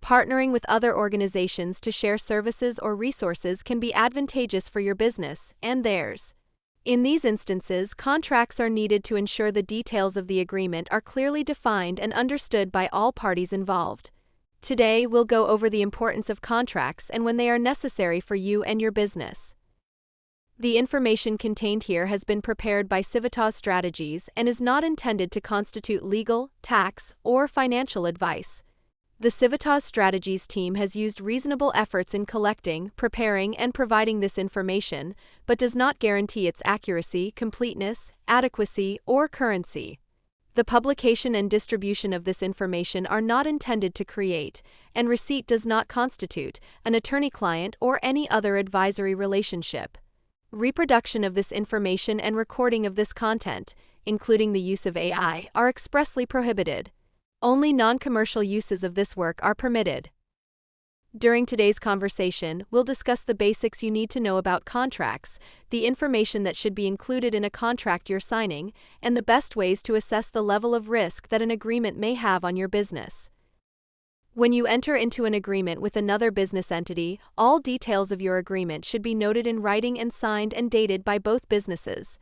Partnering with other organizations to share services or resources can be advantageous for your business and theirs. In these instances, contracts are needed to ensure the details of the agreement are clearly defined and understood by all parties involved. Today, we'll go over the importance of contracts and when they are necessary for you and your business. The information contained here has been prepared by Civitas Strategies and is not intended to constitute legal, tax, or financial advice. The Civitas Strategies team has used reasonable efforts in collecting, preparing, and providing this information, but does not guarantee its accuracy, completeness, adequacy, or currency. The publication and distribution of this information are not intended to create, and receipt does not constitute, an attorney-client or any other advisory relationship. Reproduction of this information and recording of this content, including the use of AI, are expressly prohibited. Only non-commercial uses of this work are permitted. During today's conversation, we'll discuss the basics you need to know about contracts, the information that should be included in a contract you're signing, and the best ways to assess the level of risk that an agreement may have on your business. When you enter into an agreement with another business entity, all details of your agreement should be noted in writing and signed and dated by both businesses.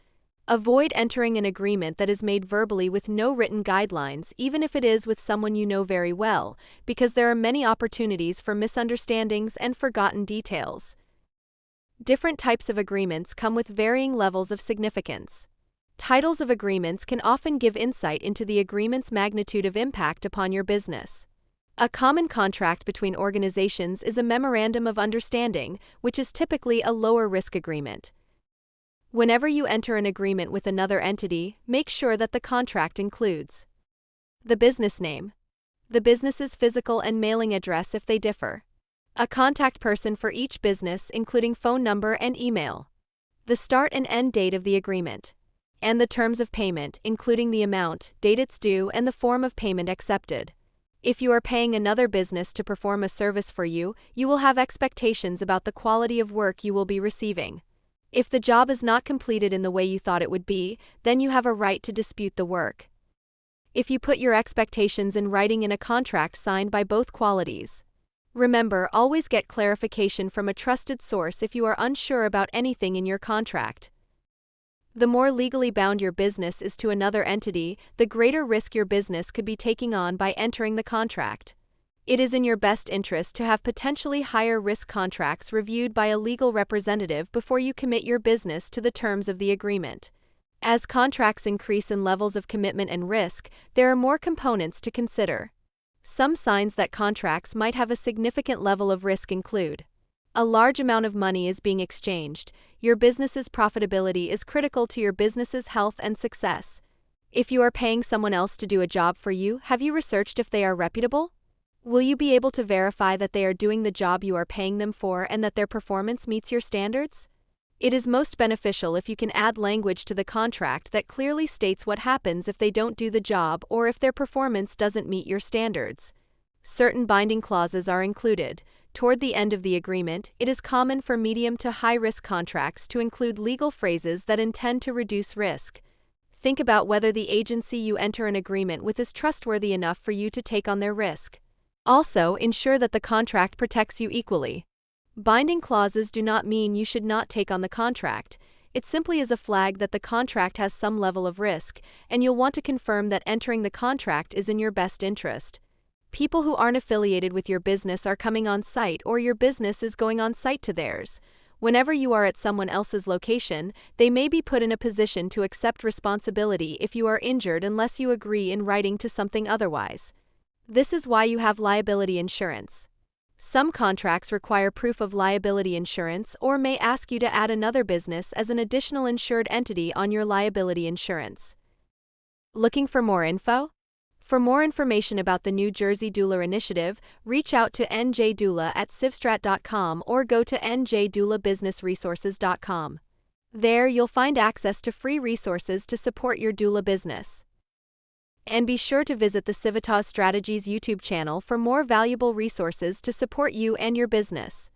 Avoid entering an agreement that is made verbally with no written guidelines, even if it is with someone you know very well, because there are many opportunities for misunderstandings and forgotten details. Different types of agreements come with varying levels of significance. Titles of agreements can often give insight into the agreement's magnitude of impact upon your business. A common contract between organizations is a memorandum of understanding, which is typically a lower risk agreement. Whenever you enter an agreement with another entity, make sure that the contract includes the business name, the business's physical and mailing address if they differ, a contact person for each business including phone number and email, the start and end date of the agreement, and the terms of payment including the amount, date it's due, and the form of payment accepted. If you are paying another business to perform a service for you, you will have expectations about the quality of work you will be receiving. If the job is not completed in the way you thought it would be, then you have a right to dispute the work. If you put your expectations in writing in a contract signed by both qualities. Remember, always get clarification from a trusted source if you are unsure about anything in your contract. The more legally bound your business is to another entity, the greater risk your business could be taking on by entering the contract. It is in your best interest to have potentially higher risk contracts reviewed by a legal representative before you commit your business to the terms of the agreement. As contracts increase in levels of commitment and risk, there are more components to consider. Some signs that contracts might have a significant level of risk include: a large amount of money is being exchanged. Your business's profitability is critical to your business's health and success. If you are paying someone else to do a job for you, have you researched if they are reputable? Will you be able to verify that they are doing the job you are paying them for and that their performance meets your standards? It is most beneficial if you can add language to the contract that clearly states what happens if they don't do the job or if their performance doesn't meet your standards. Certain binding clauses are included. Toward the end of the agreement, it is common for medium to high-risk contracts to include legal phrases that intend to reduce risk. Think about whether the agency you enter an agreement with is trustworthy enough for you to take on their risk. Also, ensure that the contract protects you equally. Binding clauses do not mean you should not take on the contract. It simply is a flag that the contract has some level of risk, and you'll want to confirm that entering the contract is in your best interest. People who aren't affiliated with your business are coming on site, or your business is going on site to theirs. Whenever you are at someone else's location, they may be put in a position to accept responsibility if you are injured unless you agree in writing to something otherwise. This is why you have liability insurance. Some contracts require proof of liability insurance or may ask you to add another business as an additional insured entity on your liability insurance. Looking for more info? For more information about the New Jersey Doula Initiative, reach out to NJ Doula at civstrat.com or go to njdoulabusinessresources.com. There you'll find access to free resources to support your doula business. And be sure to visit the Civitas Strategies YouTube channel for more valuable resources to support you and your business.